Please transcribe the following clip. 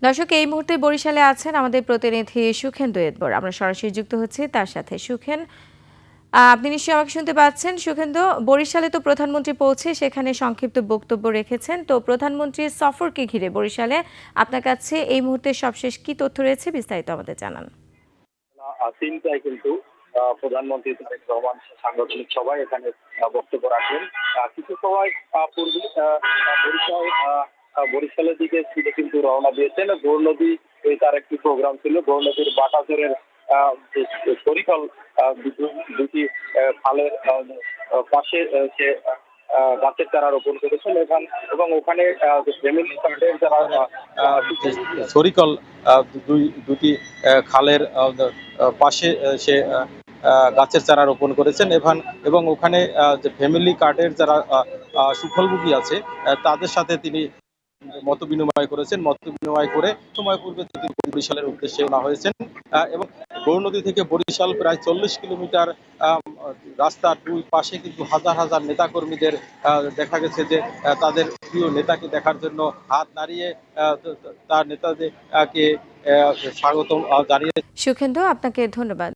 দর্শক, এই মুহূর্তে বরিশালে আছেন আমাদের প্রতিনিধি সুখেন্দু এদবর। আমরা সরাসরি যুক্ত হচ্ছি তার সাথে। সুখেন, আপনি নিশ্চয়ই আমাকে শুনতে পাচ্ছেন? সুখেন্দু, বরিশালে তো প্রধানমন্ত্রী পৌঁছে সেখানে সংক্ষিপ্ত বক্তব্য রেখেছেন। তো প্রধানমন্ত্রীর সফরকে ঘিরে বরিশালে আপনার কাছে এই মুহূর্তে সবশেষ কি তথ্য রয়েছে, বিস্তারিত আমাদের জানান। চিন্তায় কিন্তু প্রধানমন্ত্রী তারেক রহমান সাংগঠনিক সভায় এখানে বক্তব্য রাখবেন। কিছু সময় পূর্বে বরিশালের দিকে ছিল কিন্তু রওনা দিয়েছেন। গৌরনদী তার একটি প্রোগ্রাম ছিল। গৌরনদীর বাটাচরের সরিকল দুটি খালের পাশে সে গাছের চারা রোপণ করেছেন এবং ওখানে ফ্যামিলি কার্ডের যারা সরিকল দুটি খালের পাশে সে গাছের চারা রোপণ করেছেন এবং ওখানে যে ফ্যামিলি কার্ডের যারা সুফলভোগী আছে তাদের সাথে তিনি মত বিনিময় করেছেন। মত বিনিময় করে সময় পূর্বে তিনি বরিশালের উদ্দেশ্যে রওনা হয়েছেন এবং গৌরনদী থেকে বরিশাল প্রায় 40 কিলোমিটার রাস্তার দুই পাশে কিন্তু হাজার হাজার নেতাকর্মীদের দেখা গেছে যে তাদের প্রিয় নেতাকে দেখার জন্য হাত নাড়িয়ে তার নেতাদেরকে স্বাগতম জানিয়ে। সুখেন্দু, আপনাকে ধন্যবাদ।